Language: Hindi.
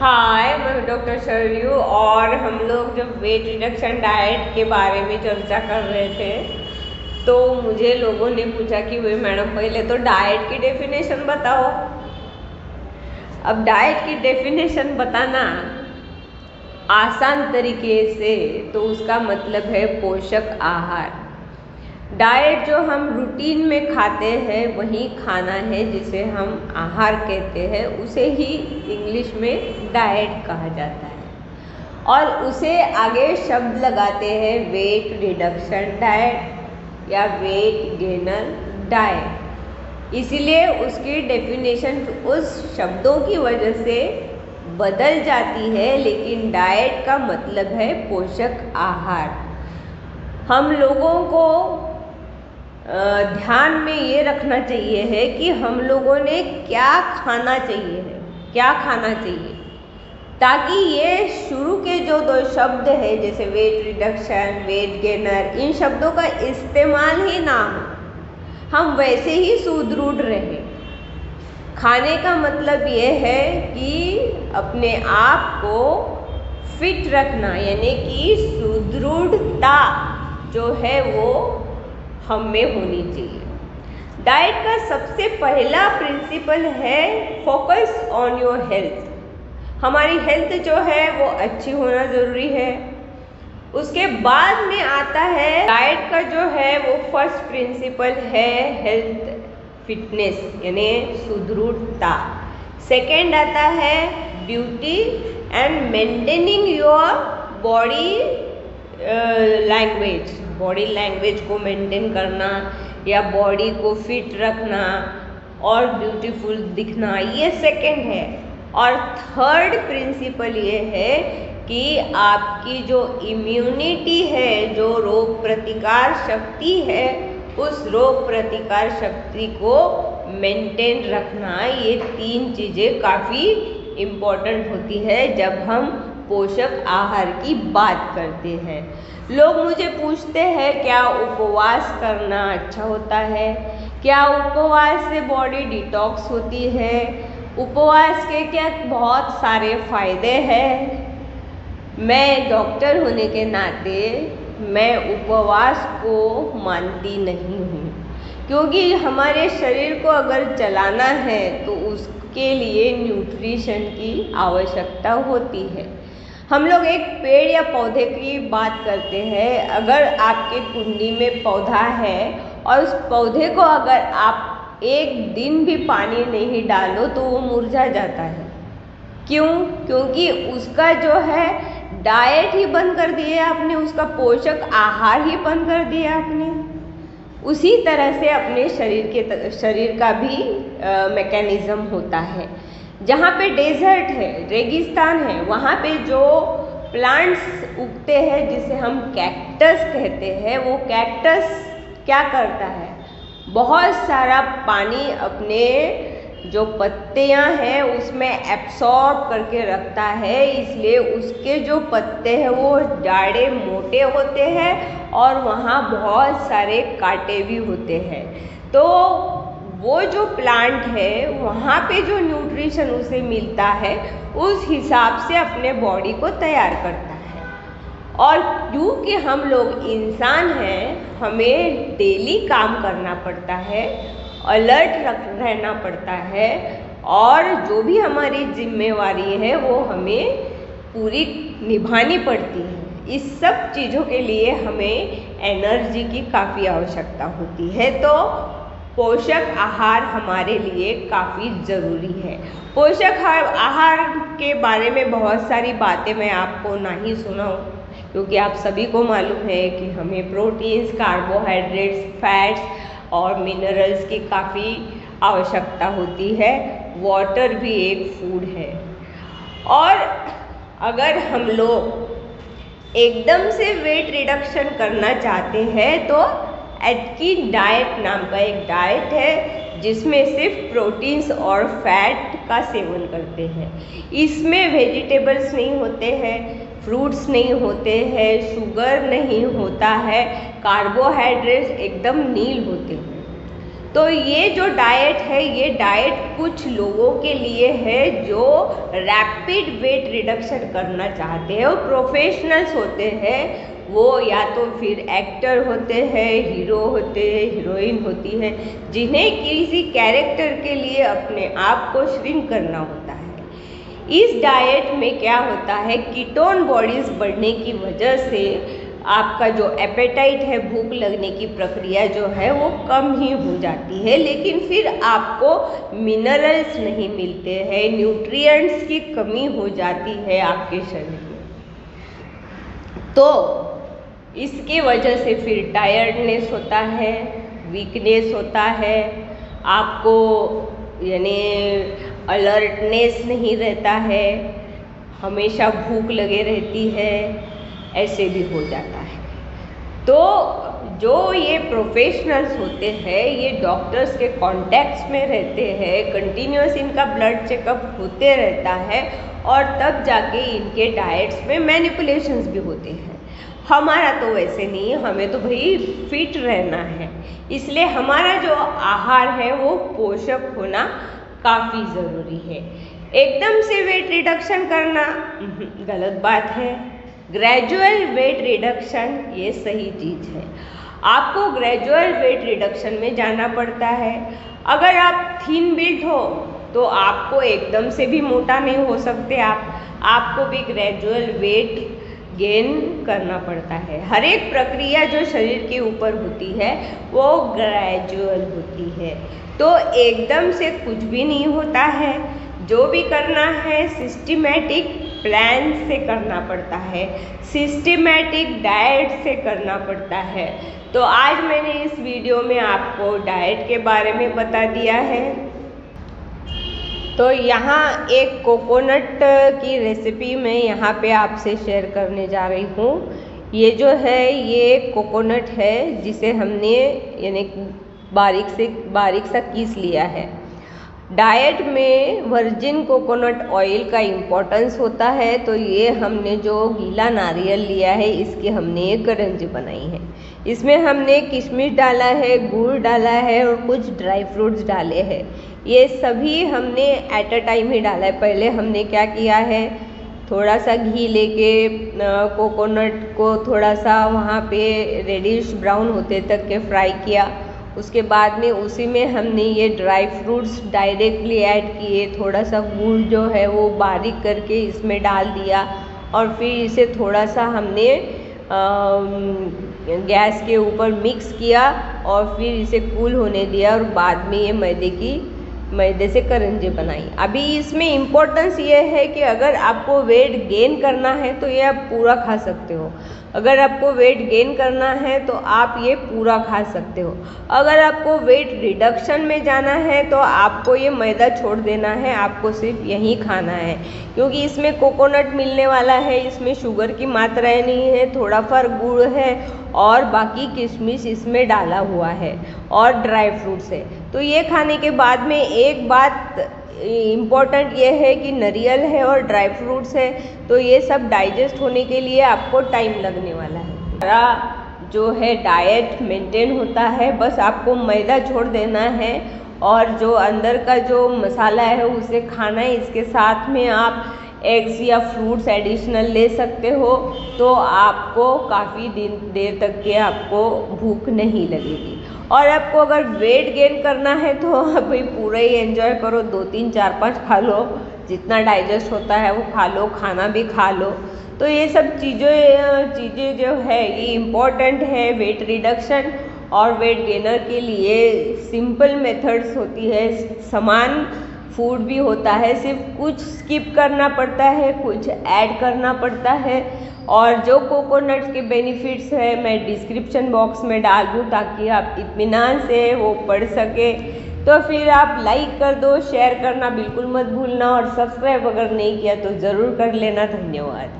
हाय, मैं डॉक्टर शरयू और हम लोग जब वेट रिडक्शन डाइट के बारे में चर्चा कर रहे थे तो मुझे लोगों ने पूछा कि भाई मैडम पहले तो डाइट की डेफिनेशन बताओ। अब डाइट की डेफिनेशन बताना आसान तरीके से तो उसका मतलब है पोषक आहार। डाइट जो हम रूटीन में खाते हैं वही खाना है जिसे हम आहार कहते हैं, उसे ही इंग्लिश में डाइट कहा जाता है। और उसे आगे शब्द लगाते हैं वेट रिडक्शन डाइट या वेट गेनर डाइट। इसीलिए उसकी डेफिनेशन उस शब्दों की वजह से बदल जाती है, लेकिन डाइट का मतलब है पोषक आहार। हम लोगों को ध्यान में ये रखना चाहिए है कि हम लोगों ने क्या खाना चाहिए है, क्या खाना चाहिए, ताकि ये शुरू के जो दो शब्द है जैसे वेट रिडक्शन, वेट गेनर, इन शब्दों का इस्तेमाल ही ना हो, हम वैसे ही सुदृढ़ रहें। खाने का मतलब ये है कि अपने आप को फिट रखना, यानी कि सुदृढ़ता जो है वो हम में होनी चाहिए। डाइट का सबसे पहला प्रिंसिपल है फोकस ऑन योर हेल्थ। हमारी हेल्थ जो है वो अच्छी होना ज़रूरी है। उसके बाद में आता है डाइट का जो है वो फर्स्ट प्रिंसिपल है हेल्थ फिटनेस, यानी सुदृढ़ता। सेकेंड आता है beauty and maintaining your body language, body language को मेंटेन करना या बॉडी को फिट रखना और ब्यूटीफुल दिखना, ये सेकेंड है। और थर्ड प्रिंसिपल ये है कि आपकी जो इम्यूनिटी है, जो रोग प्रतिकार शक्ति है, उस रोग प्रतिकार शक्ति को मेंटेन रखना। ये तीन चीज़ें काफ़ी इम्पोर्टेंट होती है जब हम पोषक आहार की बात करते हैं। लोग मुझे पूछते हैं क्या उपवास करना अच्छा होता है, क्या उपवास से बॉडी डिटॉक्स होती है, उपवास के क्या बहुत सारे फायदे हैं। मैं डॉक्टर होने के नाते मैं उपवास को मानती नहीं हूँ, क्योंकि हमारे शरीर को अगर चलाना है तो उसके लिए न्यूट्रिशन की आवश्यकता होती है। हम लोग एक पेड़ या पौधे की बात करते हैं। अगर आपके कुंडी में पौधा है और उस पौधे को अगर आप एक दिन भी पानी नहीं डालो तो वो मुरझा जाता है। क्यों? क्योंकि उसका जो है डाइट ही बंद कर दिया आपने, उसका पोषक आहार ही बंद कर दिया आपने। उसी तरह से अपने शरीर का भी मैकेनिज्म होता है। जहाँ पे डेजर्ट है, रेगिस्तान है, वहाँ पे जो प्लांट्स उगते हैं जिसे हम कैक्टस कहते हैं, वो कैक्टस क्या करता है, बहुत सारा पानी अपने जो पत्तियां हैं उसमें एब्सॉर्ब करके रखता है। इसलिए उसके जो पत्ते हैं वो जाड़े मोटे होते हैं और वहाँ बहुत सारे कांटे भी होते हैं। तो वो जो प्लांट है वहाँ पे जो न्यूट्रिशन उसे मिलता है उस हिसाब से अपने बॉडी को तैयार करता है। और क्योंकि हम लोग इंसान हैं, हमें डेली काम करना पड़ता है, अलर्ट रहना पड़ता है और जो भी हमारी जिम्मेवारी है वो हमें पूरी निभानी पड़ती है। इस सब चीज़ों के लिए हमें एनर्जी की काफ़ी आवश्यकता होती है। तो पोषक आहार हमारे लिए काफ़ी ज़रूरी है। पोषक आहार के बारे में बहुत सारी बातें मैं आपको नहीं सुनाऊं, क्योंकि आप सभी को मालूम है कि हमें प्रोटीन्स, कार्बोहाइड्रेट्स, फैट्स और मिनरल्स की काफ़ी आवश्यकता होती है। वाटर भी एक फूड है। और अगर हम लोग एकदम से वेट रिडक्शन करना चाहते हैं तो एटकीन डाइट नाम का एक डाइट है जिसमें सिर्फ प्रोटीन्स और फैट का सेवन करते हैं। इसमें वेजिटेबल्स नहीं होते हैं, फ्रूट्स नहीं होते हैं, शुगर नहीं होता है, कार्बोहाइड्रेट्स एकदम नील होते हैं। तो ये जो डाइट है, ये डाइट कुछ लोगों के लिए है जो रैपिड वेट रिडक्शन करना चाहते हैं, वो प्रोफेशनल्स होते हैं, वो या तो फिर एक्टर होते हैं, हीरो होते हैं, हीरोइन होती है, जिन्हें किसी कैरेक्टर के लिए अपने आप को श्रिंक करना होता है। इस डाइट में क्या होता है, कीटोन बॉडीज बढ़ने की वजह से आपका जो एपेटाइट है, भूख लगने की प्रक्रिया जो है वो कम ही हो जाती है, लेकिन फिर आपको मिनरल्स नहीं मिलते हैं, न्यूट्रिएंट्स की कमी हो जाती है आपके शरीर में। तो इसके वजह से फिर टायर्डनेस होता है, वीकनेस होता है, आपको यानी अलर्टनेस नहीं रहता है, हमेशा भूख लगे रहती है, ऐसे भी हो जाता है। तो जो ये प्रोफेशनल्स होते हैं, ये डॉक्टर्स के कॉन्टैक्ट्स में रहते हैं, कंटिन्यूस इनका ब्लड चेकअप होते रहता है और तब जाके इनके डाइट्स में मैनिपुलेशंस भी होते हैं। हमारा तो वैसे नहीं है, हमें तो भाई फिट रहना है, इसलिए हमारा जो आहार है वो पोषक होना काफ़ी ज़रूरी है। एकदम से वेट रिडक्शन करना गलत बात है, ग्रेजुअल वेट रिडक्शन ये सही चीज़ है। आपको ग्रेजुअल वेट रिडक्शन में जाना पड़ता है। अगर आप थिन बिल्ड हो तो आपको एकदम से भी मोटा नहीं हो सकते आपको भी ग्रेजुअल वेट गेन करना पड़ता है। हर एक प्रक्रिया जो शरीर के ऊपर होती है वो ग्रेजुअल होती है, तो एकदम से कुछ भी नहीं होता है। जो भी करना है सिस्टमैटिक प्लान से करना पड़ता है, सिस्टमैटिक डाइट से करना पड़ता है। तो आज मैंने इस वीडियो में आपको डाइट के बारे में बता दिया है। तो यहाँ एक कोकोनट की रेसिपी मैं यहाँ पे आपसे शेयर करने जा रही हूँ। ये जो है ये कोकोनट है जिसे हमने यानी बारीक सा पीस लिया है। डाइट में वर्जिन कोकोनट ऑयल का इम्पोर्टेंस होता है, तो ये हमने जो गीला नारियल लिया है इसकी हमने एक करंजी बनाई है। इसमें हमने किशमिश डाला है, गुड़ डाला है और कुछ ड्राई फ्रूट्स डाले हैं। ये सभी हमने एट अ टाइम ही डाला है। पहले हमने क्या किया है, थोड़ा सा घी लेके कोकोनट को थोड़ा सा वहाँ पे रेडिश ब्राउन होते तक के फ्राई किया। उसके बाद में उसी में हमने ये ड्राई फ्रूट्स डायरेक्टली ऐड किए, थोड़ा सा गुड़ जो है वो बारीक करके इसमें डाल दिया और फिर इसे थोड़ा सा हमने गैस के ऊपर मिक्स किया और फिर इसे कूल होने दिया और बाद में ये मैदे से करंजी बनाई। अभी इसमें इम्पोर्टेंस ये है कि अगर आपको वेट गेन करना है तो ये आप पूरा खा सकते हो, अगर आपको वेट गेन करना है तो आप ये पूरा खा सकते हो। अगर आपको वेट रिडक्शन में जाना है तो आपको ये मैदा छोड़ देना है, आपको सिर्फ यही खाना है, क्योंकि इसमें कोकोनट मिलने वाला है, इसमें शुगर की मात्राएं नहीं है, थोड़ा फर गुड़ है और बाकी किशमिश इसमें डाला हुआ है और ड्राई फ्रूट्स है। तो ये खाने के बाद में एक बात इम्पॉर्टेंट ये है कि नारियल है और ड्राई फ्रूट्स है, तो ये सब डाइजेस्ट होने के लिए आपको टाइम लगने वाला है। हमारा जो है डाइट मेंटेन होता है, बस आपको मैदा छोड़ देना है और जो अंदर का जो मसाला है उसे खाना है। इसके साथ में आप एग्स या फ्रूट्स एडिशनल ले सकते हो, तो आपको काफ़ी देर तक के आपको भूख नहीं लगेगी। और आपको अगर वेट गेन करना है तो भाई पूरा ही एंजॉय करो, 2 3 4 5 खा लो, जितना डाइजेस्ट होता है वो खा लो, खाना भी खा लो। तो ये सब चीज़ें जो है ये इम्पॉर्टेंट है वेट रिडक्शन और वेट गेनर के लिए। सिंपल मेथड्स होती है, समान फूड भी होता है, सिर्फ कुछ स्किप करना पड़ता है, कुछ ऐड करना पड़ता है। और जो कोकोनट्स के बेनिफिट्स है मैं डिस्क्रिप्शन बॉक्स में डाल दूँ ताकि आप इत्मीनान से वो पढ़ सके। तो फिर आप लाइक कर दो, शेयर करना बिल्कुल मत भूलना और सब्सक्राइब अगर नहीं किया तो ज़रूर कर लेना। धन्यवाद।